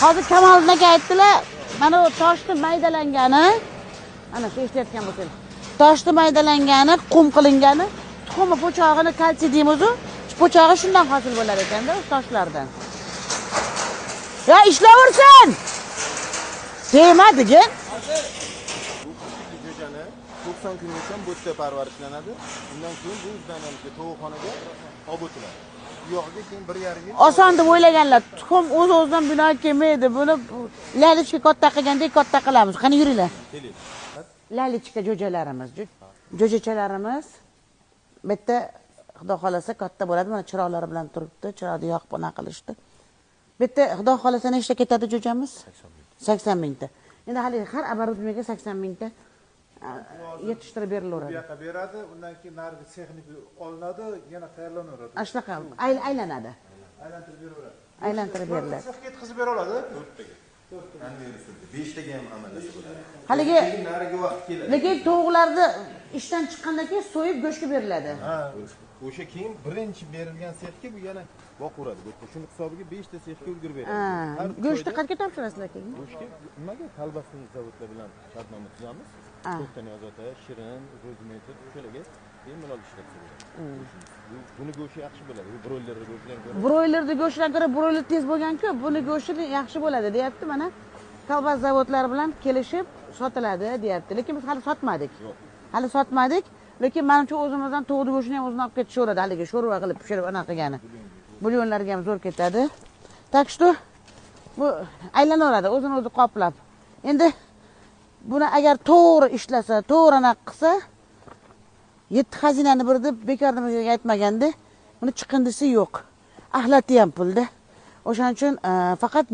Hozir Kamoliddin aka aytdilar, mana bu toshni maydalangani, ana shu eshitayotgan bo'lsangiz. Toshni maydalangani, qum qilingani, tuxumi po'chog'ini kalsiy deymiz-ku, po'chog'i shundan hosil bo'lar ekanda, toshlardan. Ya ishlayversin. Demadigi. Jo'jani 90 kungacha bu yerda parvarishlanadi. Undan keyin bu izlanishga tovuqxonaga olib o'tiladi. Bu yog'iga keyin 1,5 yil. Oson deb o'ylaganlar. Tuxum o'z-o'zidan bino kelmaydi. Buni lalichka katta qilgandek katta qilamiz. Qani yuringlar. Keling. Lalichka jo'jalarimiz, jo'jachalarimiz bitta Xudo xolasa katta bo'ladi. Mana chiroqlari bilan turibdi. Chiroqni yoqib ona qilishdi. Bitta Xudo xolasa nechta ketadi jo'jamiz? 80 mingta. Endi hali har оборудованиеga 80 mingta yetishtirib berilaveradi. Bu yoqqa beradi, undan keyin narigi texnika olinadi, yana tayyorlanaveradi. Shunaqa aylanadi. Aylantirib beraveradi. Aylantirib beriladi. Sexga yetkazib bera oladi. 4taga. 5taga ham amallashib bo'ladi. Haligi narigi vaqt keladi. lekin tovuqlarni ishdan chiqqandan keyin so'yib go'shtga beriladi. Ha, o'sha keyin birinchi berilgan sexga bu yana boqaveradi. Shuni hisobiga 5 ta sexga ulgurib beradi. Go'shtni qayerga topshirasizlar keyin? Go'shtga nimaga kolbasni zavodlar bilan shartnoma tuzamiz. To'xtani ozota, shirin, rozmetr shularga bemalol ishlatsa bo'ladi. Buni go'shti yaxshi bo'ladi. Bu broiler go'shtidan ko'ra. Broilerni go'shtdan ko'ra broiler tez bo'lgan-ku, buni go'shti yaxshi bo'ladi, deyapti. Mana kolbas zavodlari bilan kelishib sotiladi, deyapti. Lekin biz hali sotmadik. Hali sotmadik, lekin menimcha o'zimizdan tovuqni go'shtini ham o'zini olib ketishaveradi, haligi sho'rva qilib pishirib ana qilgani. Bulyonlarga ham zo'r ketadi. Так что bu aylanaveradi, o'zini o'zi qoplab. Endi buni agar to'g'ri ishlasa, to'g'ri aniq qilsa, 7 xazinani bir deb bekornimizga aytmaganda, buni chiqindisi yo'q. Ahlati ham pulda. O'shaning uchun faqat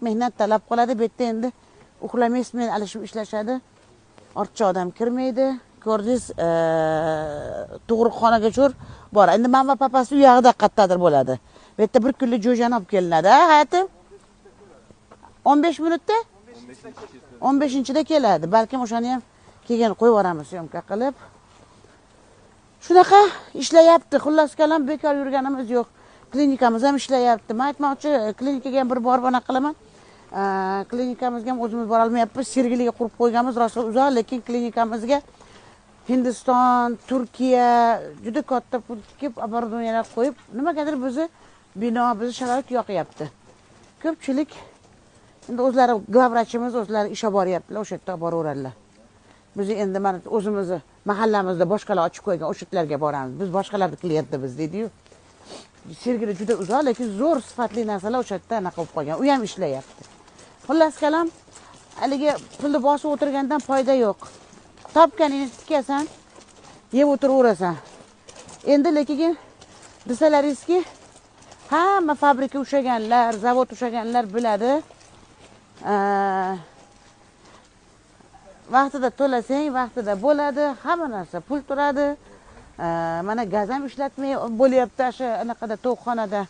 mehnat talab qiladi. Bu yerda endi uxlamaysiz, alishib ishlashadi. Ortcha odam kirmaydi. Ko'rdingiz, tug'ruqxonaga cho'r bor. Endi men va papasi u yoqda qattadir bo'ladi. Bu yerda bir kunlik jo'jani olib kelinadi, ha, hayotim? 15 minutda? 15-da keladi. Balkim o'shani ham keyin qo'yib yuboramiz syomka qilib. Shunaqa ishlayapti. Xullas kalom bekor yurganimiz yo'q. Klinikamiz ham ishlayapti. Men aytmoqchi, klinikaga ham bir borib ona qilaman. Klinikamizga ham o'zimiz bora olmayapmiz. Sergeliga qurib qo'yganmiz, rosa uzoq, lekin klinikamizga Hindiston, Turkiya juda katta pul tikib, оборудованиялар qo'yib, nimagadir bizni bino, bizni sharoit yoqyapti. Ko'pchilik endi o'zlari glavvrachimiz, o'zlari ish olib boryaptilar, o'sha yerda boraveradilar. Biz endi mana o'zimizni mahallamizda boshqalar ochib qo'ygan o'shalarga boramiz. Biz boshqalarning klientimiz deydi-yu. Sergeli juda uzoq, lekin zo'r sifatli narsalar o'sha yerda anaqa qilib qo'ygan. U ham ishlayapti. Xullas kalom, haligi pulni bosib o'tirgandan foyda yo'q. Topganingni tikasan, yeb o'tiraverasan. Endi lekin desalaringizki, hamma fabrika ushaganlar, zavod ushaganlar biladi. Vaqtida to'lasang, vaqtida bo'ladi, hamma narsa pul turadi. Mana gaz ham ishlatmay bo'lyapti o'sha anaqada to'qxonada.